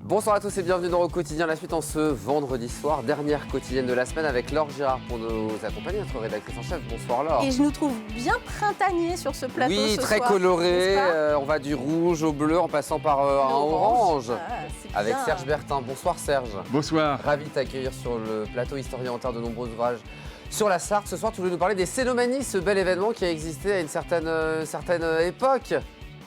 Bonsoir à tous et bienvenue dans Au Quotidien, la suite en ce vendredi soir, dernière quotidienne de la semaine avec Laure Girard pour nous accompagner, notre rédactrice en chef. Bonsoir Laure. Et je nous trouve bien printanier sur ce plateau oui, ce très soir, coloré, on va du rouge au bleu en passant par un orange. Avec bien. Serge Bertin. Bonsoir Serge. Bonsoir. Ravi de t'accueillir sur le plateau, historien auteur de nombreux ouvrages sur la Sarthe. Ce soir, tu voulais nous parler des Cénomanies, ce bel événement qui a existé à une certaine époque.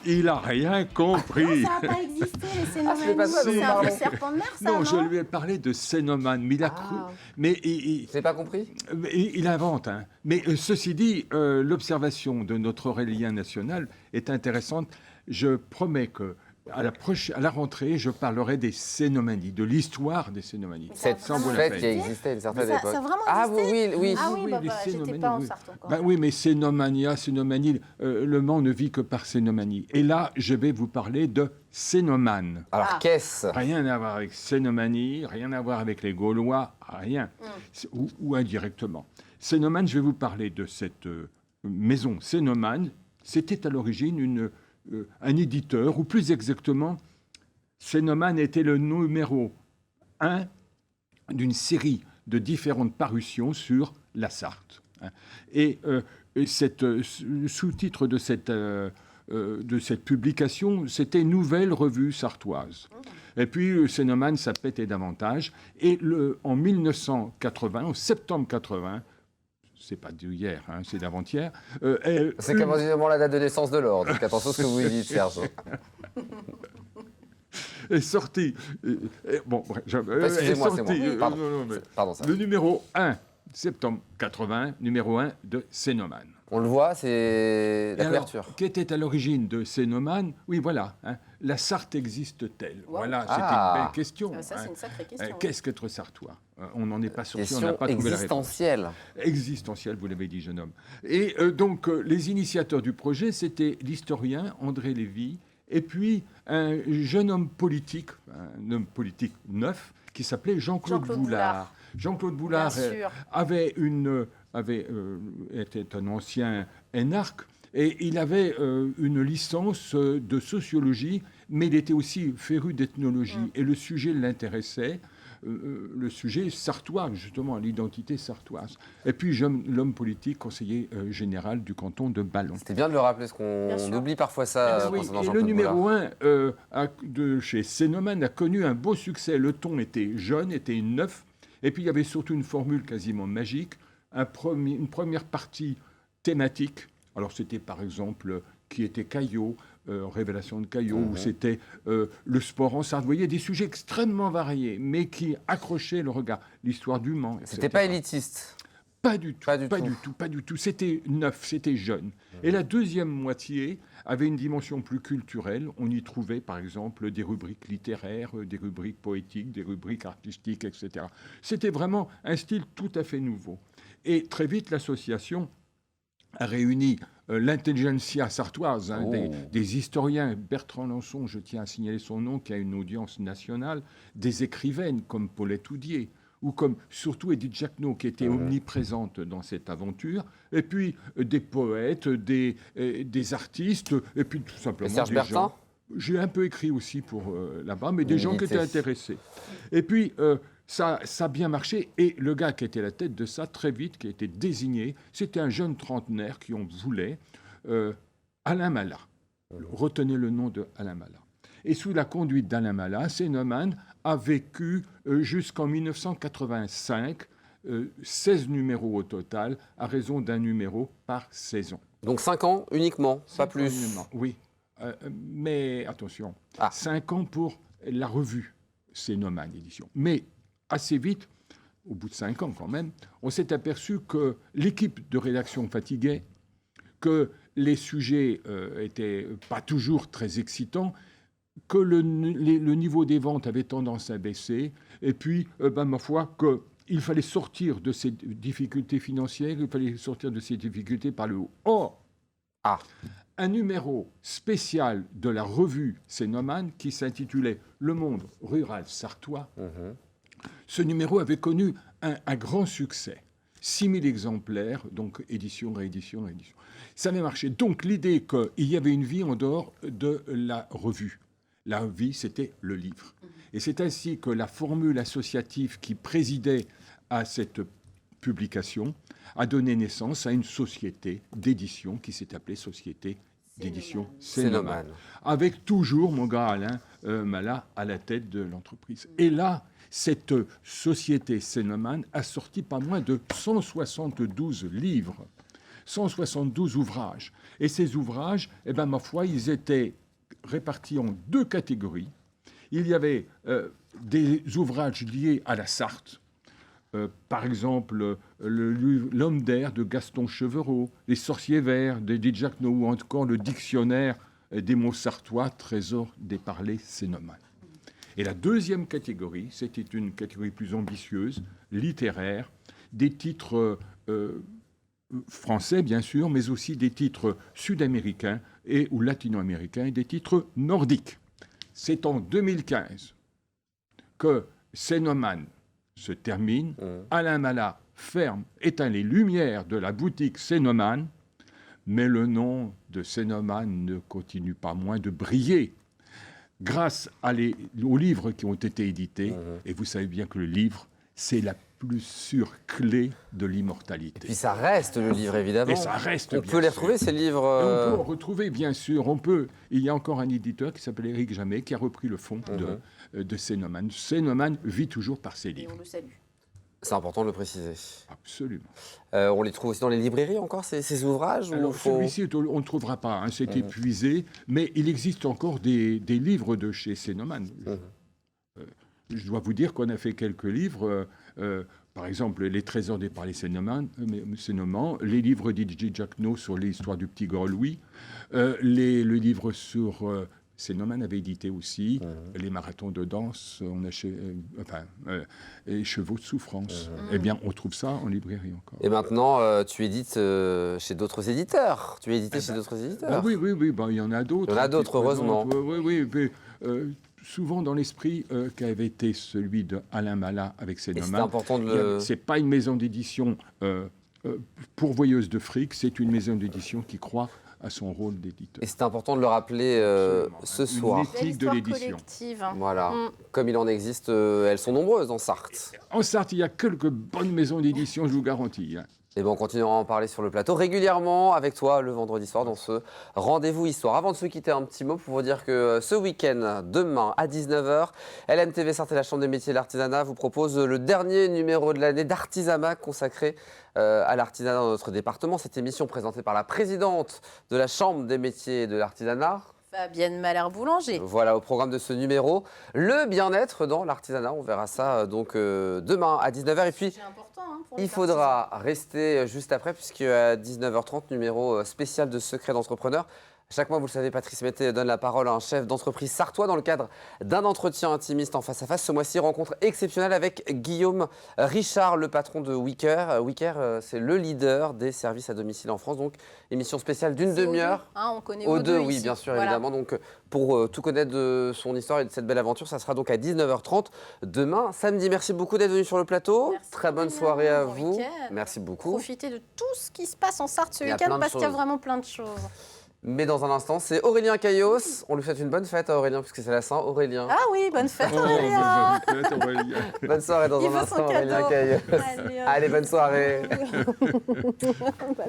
Il n'a rien compris. Non, ça n'a pas existé, les c'est Cénomanies. pas ça, C'est nous un parlons. vieux serpent de mer, ça, Non, je lui ai parlé de Cénomane, mais il a cru. Mais Tu n'as pas compris? il invente. Hein. Mais ceci dit, l'observation de notre Aurélien national est intéressante. Je promets que à la rentrée, je parlerai des Cénomanies, de l'histoire des Cénomanies. Cette Ça a vraiment fête qui existé existait à une certaine Ça- époque. ça a vraiment Ah existé oui. Ah oui, Oui, bah, les voilà, j'étais Cénomanies, pas en oui. Sarthe encore. Ben oui, mais Cénomania, Cénomanie, le Mans ne vit que par Cénomanie. Et là, je vais vous parler de Cénomane. Alors qu'est-ce? Rien à voir avec Cénomanie, rien à voir avec les Gaulois, rien. Ou indirectement. Cénomane, je vais vous parler de cette maison Cénomane. C'était à l'origine un éditeur, ou plus exactement, Cénomane était le numéro 1 d'une série de différentes parutions sur la Sarthe. Et le sous-titre de cette publication, c'était Nouvelle Revue Sartoise. Et puis, Cénomane, ça pétait davantage. Et en 1980, en septembre 80, c'est pas d'hier, hein, c'est d'avant-hier. C'est quasiment la date de naissance de Laure, donc attention à ce que vous dites, Serge. Est sorti. Bon, bref, Excusez-moi, c'est moi. Pardon. Pardon, Serge. le numéro 1, septembre 80, numéro 1 de Cénomane. On le voit, c'est la Et alors, couverture. qui était à l'origine de Cénomane? Oui, voilà. Hein, la Sarthe existe-t-elle? Wow. Voilà, c'était Ah. une belle question. Ça, c'est une sacrée question. Qu'est-ce qu'être sartois? On n'en est pas sorti, on n'a Question pas trouvé la réponse. existentielle. Existentielle, vous l'avez dit, jeune homme. Et donc, les initiateurs du projet, c'était l'historien André Lévy, et puis un jeune homme politique, un homme politique neuf, qui s'appelait Jean-Claude Boulard. Jean-Claude Boulard Bien sûr. était un ancien énarque, et il avait une licence de sociologie, mais il était aussi féru d'ethnologie, et le sujet l'intéressait. Le sujet sartois, justement, l'identité sartoise. Et puis, l'homme politique, conseiller général du canton de Ballon. C'était bien de le rappeler, parce Bien qu'on sûr. oublie parfois ça Oui, concernant et le Jean-Claude numéro Boulard. 1 de chez Cénomane a connu un beau succès. Le ton était jeune, était neuf, et puis il y avait surtout une formule quasiment magique, une première partie thématique. Alors c'était par exemple qui était Caillot, Révélation de Caillot, ou c'était le sport en Sarthe. Vous voyez, des sujets extrêmement variés, mais qui accrochaient le regard. L'histoire du Mans, etc. C'était pas élitiste. Pas du tout, Pas pas du tout. C'était neuf, c'était jeune. Et la deuxième moitié avait une dimension plus culturelle. On y trouvait, par exemple, des rubriques littéraires, des rubriques poétiques, des rubriques artistiques, etc. C'était vraiment un style tout à fait nouveau. Et très vite, l'association a réuni l'intelligentsia sartoise, des historiens, Bertrand Lançon, je tiens à signaler son nom, qui a une audience nationale, des écrivaines comme Paulette Oudier, ou comme surtout Edith Jacquenot, qui était omniprésente dans cette aventure, et puis des poètes, des artistes, et puis tout simplement Et Serge des Bertin gens. J'ai un peu écrit aussi pour là-bas, mais des gens qui étaient intéressés. Et puis, ça a bien marché, et le gars qui était à la tête de ça, très vite, qui a été désigné, c'était un jeune trentenaire qui en voulait, Alain Malat. Retenez le nom de Alain Malat. Et sous la conduite d'Alain Malat, Cénomane a vécu jusqu'en 1985, 16 numéros au total, à raison d'un numéro par saison. Donc 5 ans uniquement, pas plus. Oui, mais attention, 5 ans pour la revue Cénomane édition. Mais assez vite, au bout de 5 ans quand même, on s'est aperçu que l'équipe de rédaction fatiguait, que les sujets étaient pas toujours très excitants, que le niveau des ventes avait tendance à baisser, et puis, ma foi, qu'il fallait sortir de ces difficultés financières, il fallait sortir de ces difficultés par le haut. Or, un numéro spécial de la revue Cénomane qui s'intitulait Le Monde rural sartois, ce numéro avait connu un grand succès. 6000 exemplaires, donc édition, réédition, réédition. Ça avait marché. Donc l'idée qu'il y avait une vie en dehors de la revue. La vie, c'était le livre. Et c'est ainsi que la formule associative qui présidait à cette publication a donné naissance à une société d'édition qui s'est appelée Société d'édition Cénomane. Avec toujours mon gars Alain Malat à la tête de l'entreprise. Et là, cette société Cénomane a sorti pas moins de 172 livres, 172 ouvrages. Et ces ouvrages, ma foi, ils étaient répartis en 2 catégories. Il y avait des ouvrages liés à la Sarthe, par exemple L'Homme d'air de Gaston Chevreau, Les Sorciers Verts d'Edith Jacquenot, ou encore le Dictionnaire des mots sartois, Trésor des parlers cénomanes. Et la deuxième catégorie, c'était une catégorie plus ambitieuse, littéraire, des titres français bien sûr, mais aussi des titres sud-américains ou latino-américains, et des titres nordiques. C'est en 2015 que Cénomane se termine. Alain Malat ferme, éteint les lumières de la boutique Cénomane, mais le nom de Cénomane ne continue pas moins de briller grâce aux livres qui ont été édités. Et vous savez bien que le livre, c'est la plus sûre clé de l'immortalité. Et puis ça reste le livre, évidemment. Et ça reste, on peut les retrouver, ces livres On peut en retrouver, bien sûr. Il y a encore un éditeur qui s'appelle Éric Jamet qui a repris le fond de Cénomane. Cénomane vit toujours par ses livres. Et on le salue. C'est important de le préciser. Absolument. On les trouve aussi dans les librairies encore, ces ouvrages? Alors, celui-ci, on ne trouvera pas, hein, c'est épuisé, mais il existe encore des livres de chez Cénomane. Je dois vous dire qu'on a fait quelques livres, par exemple Les Trésors des parlers Cénomane, les livres d'Edith Jacquenot sur l'histoire du petit Gros Louis, le livre sur... Cénomane avait édité aussi les marathons de danse, les chevaux de souffrance. Eh bien, on trouve ça en librairie encore. Et maintenant, tu édites chez d'autres éditeurs. Tu es édité chez d'autres éditeurs. Oui, il y en a d'autres. Il y en a d'autres, heureusement. Oui. Souvent dans l'esprit qu'avait été celui d'Alain Malat avec Cénomane. C'est important de le... C'est pas une maison d'édition pourvoyeuse de fric, c'est une maison d'édition qui croit à son rôle d'éditeur. Et c'est important de le rappeler ce soir. Une éthique de l'édition. Voilà. Comme il en existe, elles sont nombreuses en Sarthe. En Sarthe, il y a quelques bonnes maisons d'édition, je vous garantis. Et on continuera à en parler sur le plateau régulièrement avec toi le vendredi soir dans ce rendez-vous histoire. Avant de se quitter, un petit mot pour vous dire que ce week-end, demain à 19h, LMTV Sarthe et la Chambre des métiers et de l'artisanat vous propose le dernier numéro de l'année d'Artisamat consacré à l'artisanat dans notre département. Cette émission présentée par la présidente de la Chambre des métiers et de l'artisanat, Fabienne Malher-Boulanger. Voilà, au programme de ce numéro, le bien-être dans l'artisanat. On verra ça donc demain à 19h. Et puis, il faudra rester juste après, puisqu'à 19h30, numéro spécial de Secret d'entrepreneur. Chaque mois, vous le savez, Patrice Mété donne la parole à un chef d'entreprise sartois dans le cadre d'un entretien intimiste en face à face. Ce mois-ci, rencontre exceptionnelle avec Guillaume Richard, le patron de Wicker. Wicker, c'est le leader des services à domicile en France. Donc, émission spéciale d'une demi-heure. On connaît O2, oui, ici. bien sûr, voilà. évidemment. Donc, pour tout connaître de son histoire et de cette belle aventure, ça sera donc à 19h30 demain, samedi. Merci beaucoup d'être venu sur le plateau. Merci, très bonne soirée à vous. Merci beaucoup. Profitez de tout ce qui se passe en Sarthe ce week-end parce qu'il y a vraiment plein de choses. Mais dans un instant, c'est Aurélien Caillos. On lui souhaite une bonne fête à Aurélien, puisque c'est la Saint Aurélien. Ah oui, bonne fête Aurélien. Bonne soirée dans un instant, Aurélien Caillos. Allez, bonne soirée.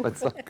Bonne soirée.